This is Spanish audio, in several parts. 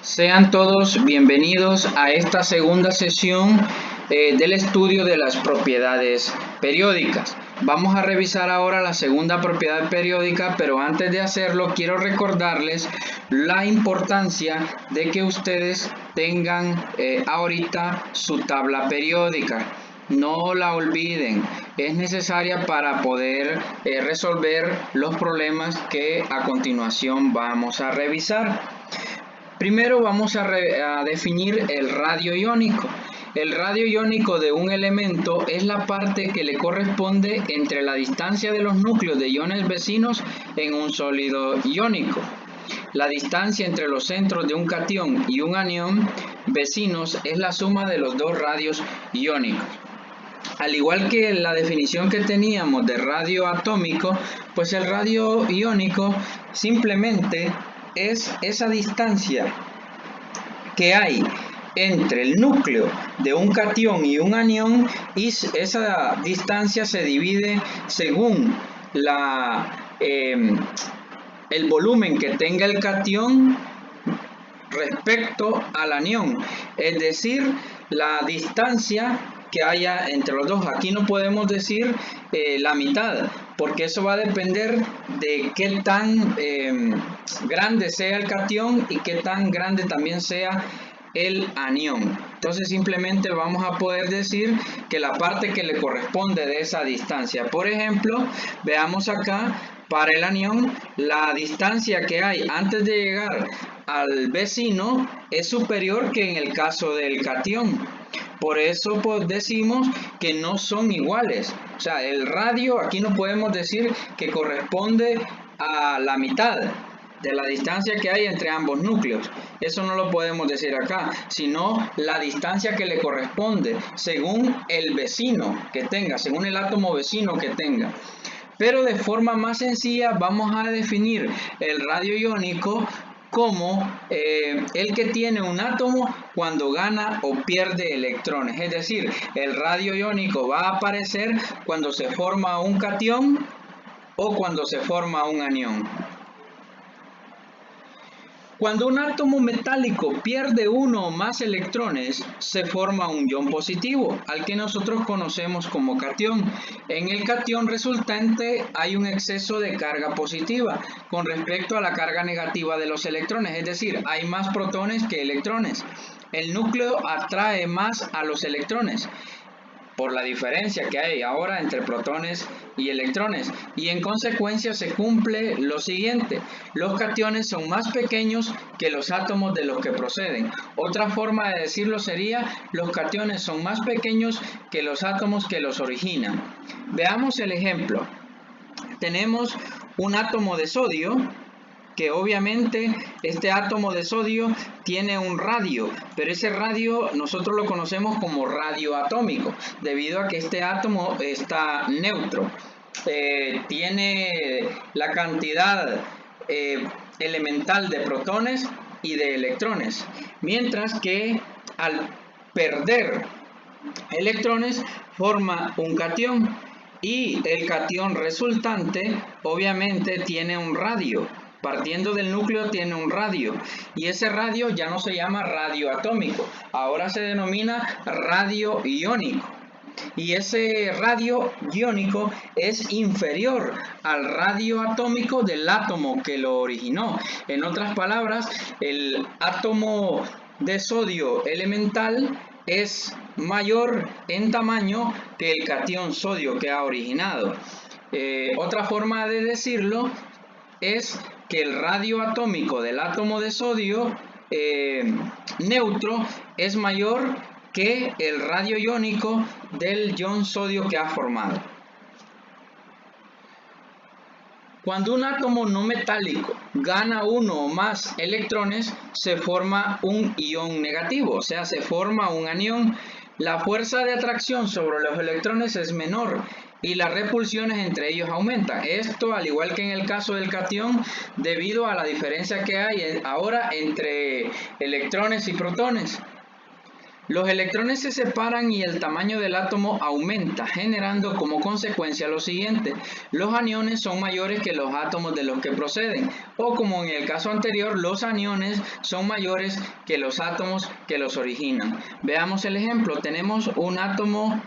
Sean todos bienvenidos a esta segunda sesión del estudio de las propiedades periódicas. Vamos a revisar ahora la segunda propiedad periódica, pero antes de hacerlo quiero recordarles la importancia de que ustedes tengan ahorita su tabla periódica. No la olviden, es necesaria para poder resolver los problemas que a continuación vamos a revisar. Primero vamos a definir el radio iónico. El radio iónico de un elemento es la parte que le corresponde entre la distancia de los núcleos de iones vecinos en un sólido iónico. La distancia entre los centros de un catión y un anión vecinos es la suma de los dos radios iónicos. Al igual que la definición que teníamos de radio atómico, pues el radio iónico simplemente es esa distancia que hay entre el núcleo de un catión y un anión, y esa distancia se divide según el volumen que tenga el catión respecto al anión, es decir, la distancia que haya entre los dos. Aquí no podemos decir la mitad, porque eso va a depender de qué tan grande sea el catión y qué tan grande también sea el anión. Entonces simplemente vamos a poder decir que la parte que le corresponde de esa distancia. Por ejemplo, veamos acá, para el anión, la distancia que hay antes de llegar al vecino es superior que en el caso del catión. Por eso pues decimos que no son iguales. O sea, el radio aquí no podemos decir que corresponde a la mitad de la distancia que hay entre ambos núcleos. Eso no lo podemos decir acá, sino la distancia que le corresponde según el vecino que tenga, según el átomo vecino que tenga. Pero de forma más sencilla vamos a definir el radio iónico como el que tiene un átomo cuando gana o pierde electrones. Es decir, el radio iónico va a aparecer cuando se forma un catión o cuando se forma un anión. Cuando un átomo metálico pierde uno o más electrones, se forma un ion positivo, al que nosotros conocemos como catión. En el catión resultante hay un exceso de carga positiva con respecto a la carga negativa de los electrones, es decir, hay más protones que electrones. El núcleo atrae más a los electrones por la diferencia que hay ahora entre protones y electrones, y en consecuencia se cumple lo siguiente: los cationes son más pequeños que los átomos de los que proceden. Otra forma de decirlo sería: los cationes son más pequeños que los átomos que los originan. Veamos el ejemplo. Tenemos un átomo de sodio, que obviamente este átomo de sodio tiene un radio, pero ese radio nosotros lo conocemos como radio atómico, debido a que este átomo está neutro. Tiene la cantidad elemental de protones y de electrones, mientras que al perder electrones forma un catión, y el catión resultante obviamente tiene un radio. Partiendo del núcleo tiene un radio, y ese radio ya no se llama radio atómico, ahora se denomina radio iónico. Y ese radio iónico es inferior al radio atómico del átomo que lo originó. En otras palabras, el átomo de sodio elemental es mayor en tamaño que el catión sodio que ha originado. Otra forma de decirlo es que el radio atómico del átomo de sodio neutro es mayor que el radio iónico del ion sodio que ha formado. Cuando un átomo no metálico gana uno o más electrones, se forma un ion negativo, o sea, se forma un anión. La fuerza de atracción sobre los electrones es menor y las repulsiones entre ellos aumentan. Esto, al igual que en el caso del catión, debido a la diferencia que hay ahora entre electrones y protones. Los electrones se separan y el tamaño del átomo aumenta, generando como consecuencia lo siguiente: los aniones son mayores que los átomos de los que proceden, o como en el caso anterior, los aniones son mayores que los átomos que los originan. Veamos el ejemplo. Tenemos un átomo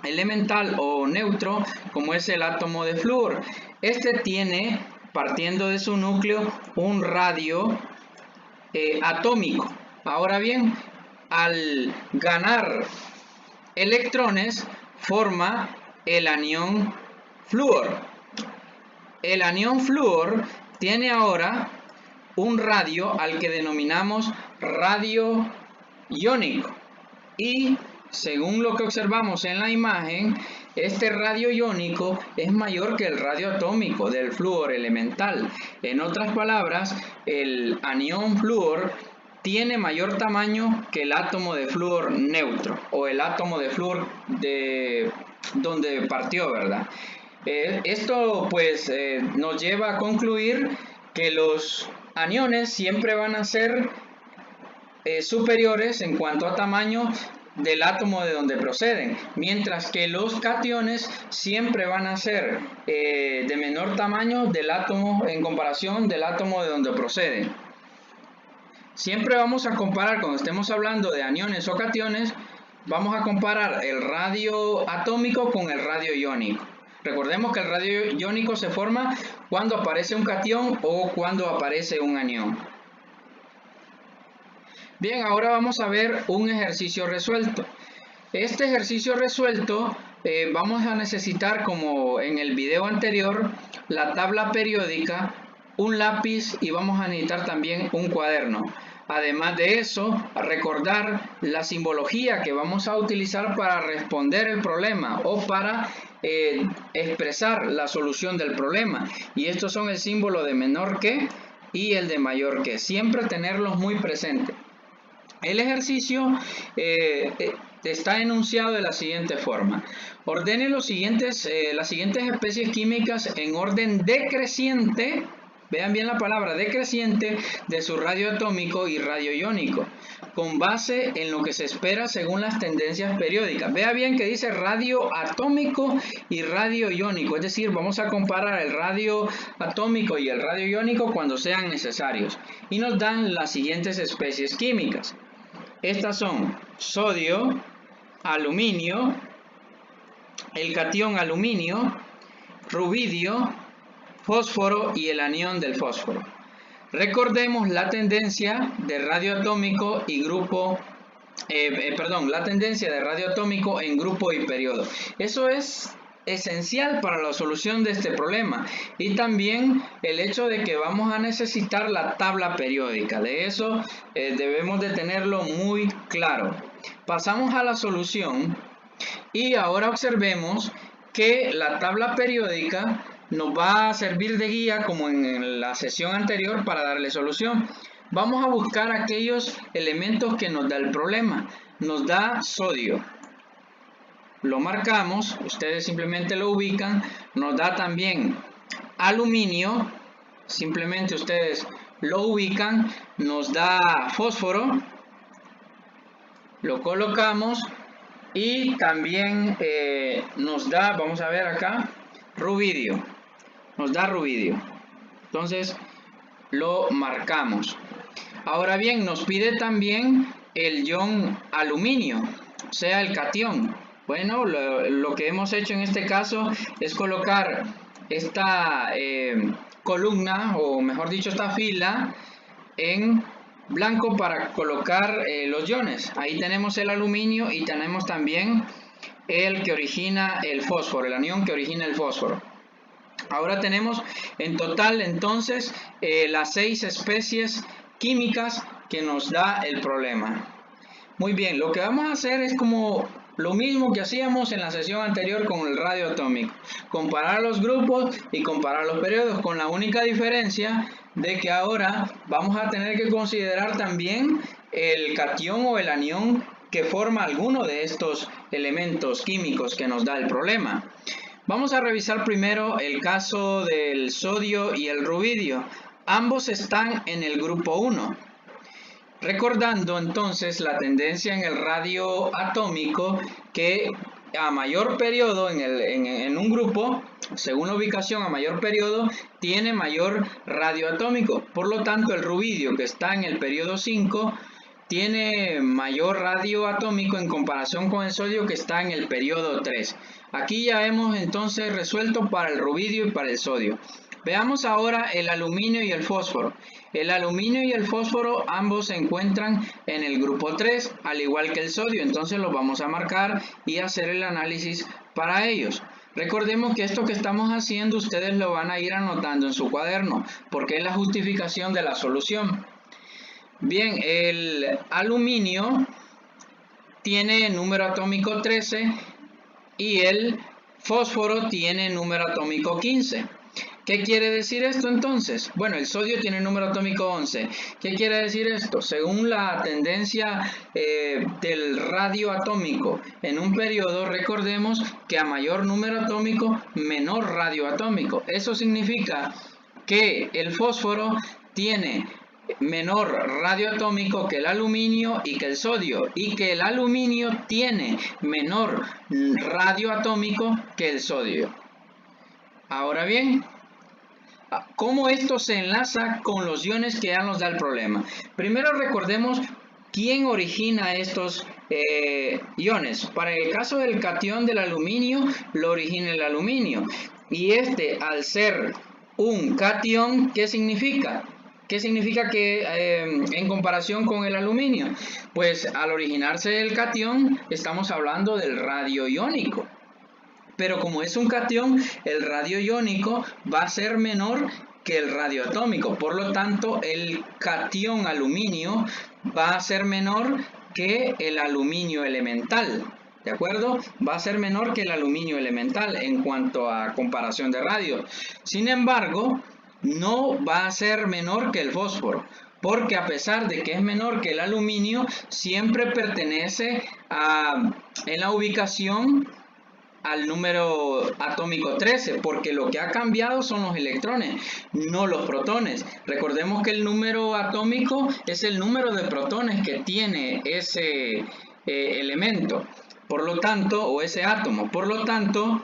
elemental o neutro, como es el átomo de flúor. Este tiene, partiendo de su núcleo, un radio atómico. Ahora bien, al ganar electrones, forma el anión flúor. El anión flúor tiene ahora un radio al que denominamos radio iónico, y según lo que observamos en la imagen, este radio iónico es mayor que el radio atómico del flúor elemental. En otras palabras, el anión flúor tiene mayor tamaño que el átomo de flúor neutro, o el átomo de flúor de donde partió, ¿verdad? Esto pues nos lleva a concluir que los aniones siempre van a ser superiores en cuanto a tamaño del átomo de donde proceden, mientras que los cationes siempre van a ser de menor tamaño del átomo en comparación del átomo de donde proceden. Siempre vamos a comparar, cuando estemos hablando de aniones o cationes, vamos a comparar el radio atómico con el radio iónico. Recordemos que el radio iónico se forma cuando aparece un catión o cuando aparece un anión. Bien, ahora vamos a ver un ejercicio resuelto. Este ejercicio resuelto vamos a necesitar, como en el video anterior, la tabla periódica, un lápiz y vamos a necesitar también un cuaderno. Además de eso, recordar la simbología que vamos a utilizar para responder el problema o para expresar la solución del problema. Y estos son el símbolo de menor que y el de mayor que. Siempre tenerlos muy presentes. El ejercicio está enunciado de la siguiente forma: ordene las siguientes especies químicas en orden decreciente. Vean bien la palabra decreciente de su radio atómico y radio iónico, con base en lo que se espera según las tendencias periódicas. Vea bien que dice radio atómico y radio iónico, es decir, vamos a comparar el radio atómico y el radio iónico cuando sean necesarios. Y nos dan las siguientes especies químicas. Estas son sodio, aluminio, el catión aluminio, rubidio, fósforo y el anión del fósforo. Recordemos la tendencia de radio atómico y grupo, la tendencia de radio atómico en grupo y periodo. Eso es esencial para la solución de este problema, y también el hecho de que vamos a necesitar la tabla periódica. De eso debemos de tenerlo muy claro. Pasamos a la solución y ahora observemos que la tabla periódica nos va a servir de guía, como en la sesión anterior, para darle solución. Vamos a buscar aquellos elementos que nos da el problema. Nos da sodio, lo marcamos, ustedes simplemente lo ubican. Nos da también aluminio, simplemente ustedes lo ubican. Nos da fósforo, lo colocamos, y también nos da, vamos a ver acá, rubidio. Nos da rubidio, entonces lo marcamos. Ahora bien, nos pide también el ion aluminio, o sea, el catión. Bueno, lo que hemos hecho en este caso es colocar esta columna, o mejor dicho, esta fila en blanco para colocar los iones. Ahí tenemos el aluminio y tenemos también el que origina el fósforo, el anión que origina el fósforo. Ahora tenemos en total entonces las 6 especies químicas que nos da el problema. Muy bien, lo que vamos a hacer es como lo mismo que hacíamos en la sesión anterior con el radio atómico: comparar los grupos y comparar los periodos, con la única diferencia de que ahora vamos a tener que considerar también el catión o el anión que forma alguno de estos elementos químicos que nos da el problema. Vamos a revisar primero el caso del sodio y el rubidio. Ambos están en el grupo 1. Recordando entonces la tendencia en el radio atómico que a mayor periodo en un grupo, según la ubicación a mayor periodo, tiene mayor radio atómico. Por lo tanto, el rubidio que está en el periodo 5 tiene mayor radio atómico en comparación con el sodio que está en el periodo 3. Aquí ya hemos entonces resuelto para el rubidio y para el sodio. Veamos ahora el aluminio y el fósforo. El aluminio y el fósforo ambos se encuentran en el grupo 3, al igual que el sodio. Entonces los vamos a marcar y hacer el análisis para ellos. Recordemos que esto que estamos haciendo ustedes lo van a ir anotando en su cuaderno, porque es la justificación de la solución. Bien, el aluminio tiene número atómico 13 y el fósforo tiene número atómico 15. ¿Qué quiere decir esto entonces? Bueno, el sodio tiene número atómico 11. ¿Qué quiere decir esto? Según la tendencia del radio atómico en un periodo, recordemos que a mayor número atómico, menor radio atómico. Eso significa que el fósforo tiene menor radio atómico que el aluminio y que el sodio, y que el aluminio tiene menor radio atómico que el sodio. Ahora bien, ¿cómo esto se enlaza con los iones que ya nos da el problema? Primero recordemos quién origina estos iones. Para el caso del catión del aluminio, lo origina el aluminio. Y este, al ser un catión, ¿qué significa? ¿Qué significa que en comparación con el aluminio? Pues al originarse el catión, estamos hablando del radio iónico. Pero como es un catión, el radio iónico va a ser menor que el radio atómico. Por lo tanto, el catión aluminio va a ser menor que el aluminio elemental. ¿De acuerdo? Va a ser menor que el aluminio elemental en cuanto a comparación de radio. Sin embargo, no va a ser menor que el fósforo, porque a pesar de que es menor que el aluminio, siempre pertenece en la ubicación al número atómico 13, porque lo que ha cambiado son los electrones, no los protones. Recordemos que el número atómico es el número de protones que tiene ese elemento, por lo tanto, o ese átomo. Por lo tanto,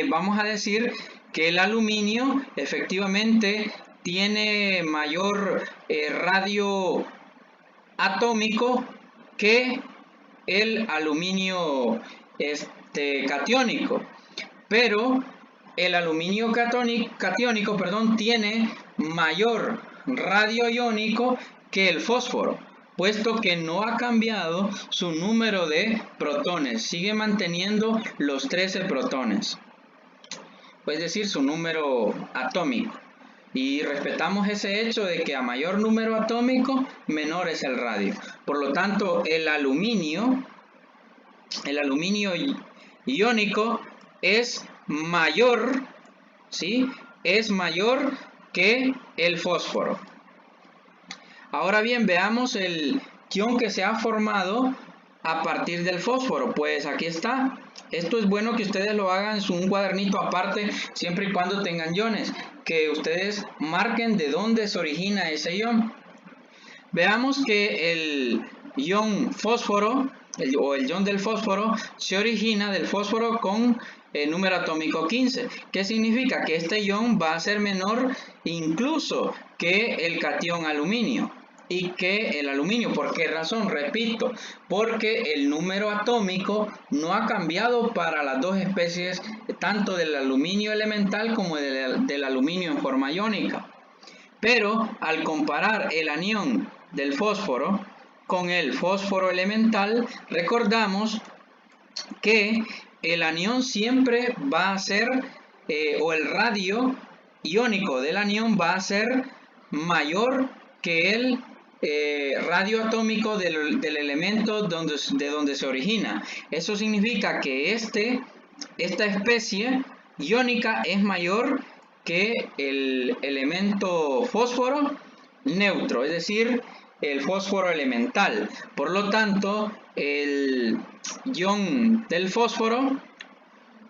vamos a decir que el aluminio efectivamente tiene mayor radio atómico que el aluminio catiónico, pero el aluminio catiónico, tiene mayor radio iónico que el fósforo, puesto que no ha cambiado su número de protones, sigue manteniendo los 13 protones, es decir, su número atómico. Y respetamos ese hecho de que a mayor número atómico, menor es el radio. Por lo tanto, el aluminio iónico es mayor, ¿sí? Es mayor que el fósforo. Ahora bien, veamos el ion que se ha formado a partir del fósforo. Pues aquí está. Esto es bueno que ustedes lo hagan en un cuadernito aparte, siempre y cuando tengan iones, que ustedes marquen de dónde se origina ese ion. Veamos que el ion fósforo, el ion del fósforo, se origina del fósforo con el número atómico 15. ¿Qué significa? Que este ion va a ser menor incluso que el catión aluminio y que el aluminio. ¿Por qué razón? Repito, porque el número atómico no ha cambiado para las dos especies, tanto del aluminio elemental como del aluminio en forma iónica. Pero al comparar el anión del fósforo con el fósforo elemental, recordamos que el anión siempre va a ser, o el radio iónico del anión va a ser mayor que el radio atómico del elemento de donde se origina. Eso significa que esta especie iónica es mayor que el elemento fósforo neutro, es decir, el fósforo elemental. Por lo tanto, el ion del fósforo,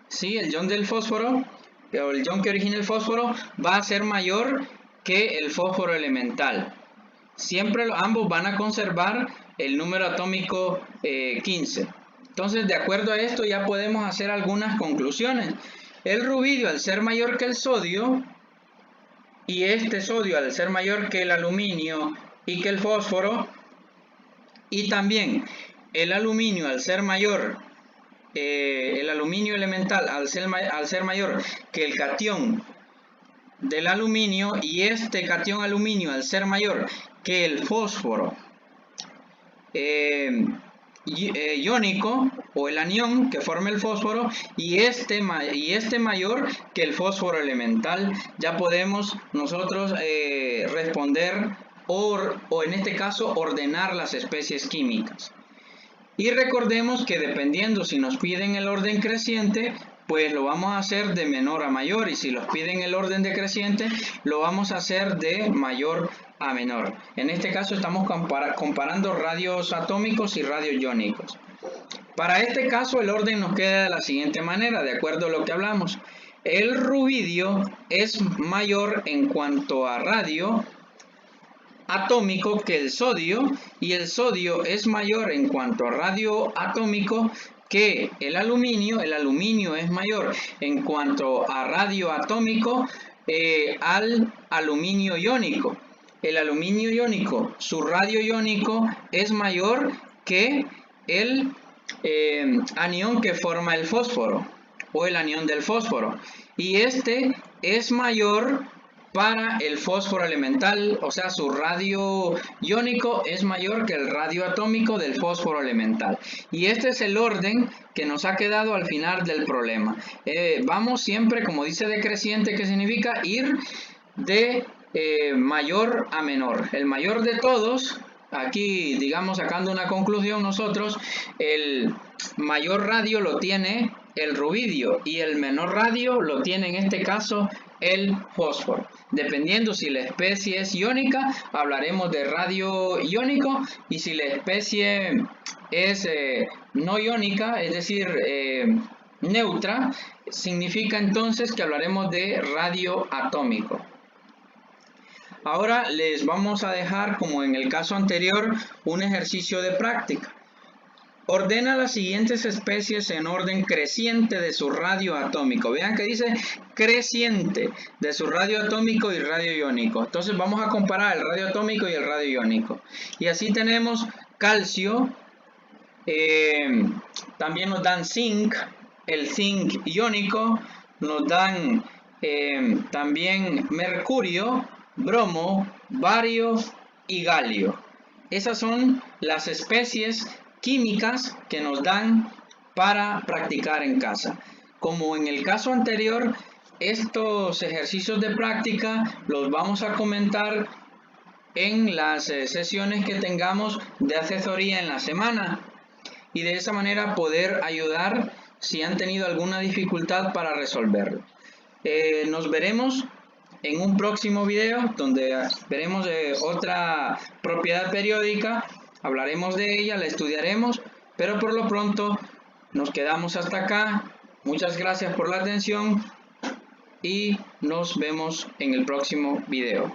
¿sí? El ion del fósforo, o el ion que origina el fósforo, va a ser mayor que el fósforo elemental. siempre ambos van a conservar el número atómico 15. Entonces, de acuerdo a esto, ya podemos hacer algunas conclusiones. El rubidio, al ser mayor que el sodio, y este sodio al ser mayor que el aluminio y que el fósforo, y también el aluminio al ser mayor, el aluminio elemental al ser mayor que el catión del aluminio, y este catión aluminio al ser mayor que el fósforo iónico, o el anión que forma el fósforo, y este mayor que el fósforo elemental, ya podemos nosotros responder o en este caso ordenar las especies químicas. Y recordemos que dependiendo si nos piden el orden creciente, pues lo vamos a hacer de menor a mayor, y si nos piden el orden decreciente, lo vamos a hacer de mayor a menor. En este caso estamos comparando radios atómicos y radios iónicos. Para este caso el orden nos queda de la siguiente manera, de acuerdo a lo que hablamos. El rubidio es mayor en cuanto a radio atómico que el sodio, y el sodio es mayor en cuanto a radio atómico que el aluminio. El aluminio es mayor en cuanto a radio atómico al aluminio iónico. El aluminio iónico, su radio iónico es mayor que el anión que forma el fósforo, o el anión del fósforo, y este es mayor para el fósforo elemental, o sea, su radio iónico es mayor que el radio atómico del fósforo elemental. Y este es el orden que nos ha quedado al final del problema. Vamos siempre, como dice, decreciente, que significa ir de mayor a menor. El mayor de todos, aquí digamos sacando una conclusión nosotros, el mayor radio lo tiene el rubidio y el menor radio lo tiene en este caso el fósforo. Dependiendo si la especie es iónica, hablaremos de radio iónico, y si la especie es no iónica, es decir, neutra, significa entonces que hablaremos de radio atómico. Ahora les vamos a dejar, como en el caso anterior, un ejercicio de práctica. Ordena las siguientes especies en orden creciente de su radio atómico. Vean que dice creciente de su radio atómico y radio iónico. Entonces vamos a comparar el radio atómico y el radio iónico. Y así tenemos calcio, también nos dan zinc, el zinc iónico, nos dan también mercurio, bromo, bario y galio. Esas son las especies químicas que nos dan para practicar en casa. Como en el caso anterior, estos ejercicios de práctica los vamos a comentar en las sesiones que tengamos de asesoría en la semana, y de esa manera poder ayudar si han tenido alguna dificultad para resolverlo. Nos veremos en un próximo video donde veremos otra propiedad periódica. Hablaremos de ella, la estudiaremos, pero por lo pronto nos quedamos hasta acá. Muchas gracias por la atención y nos vemos en el próximo video.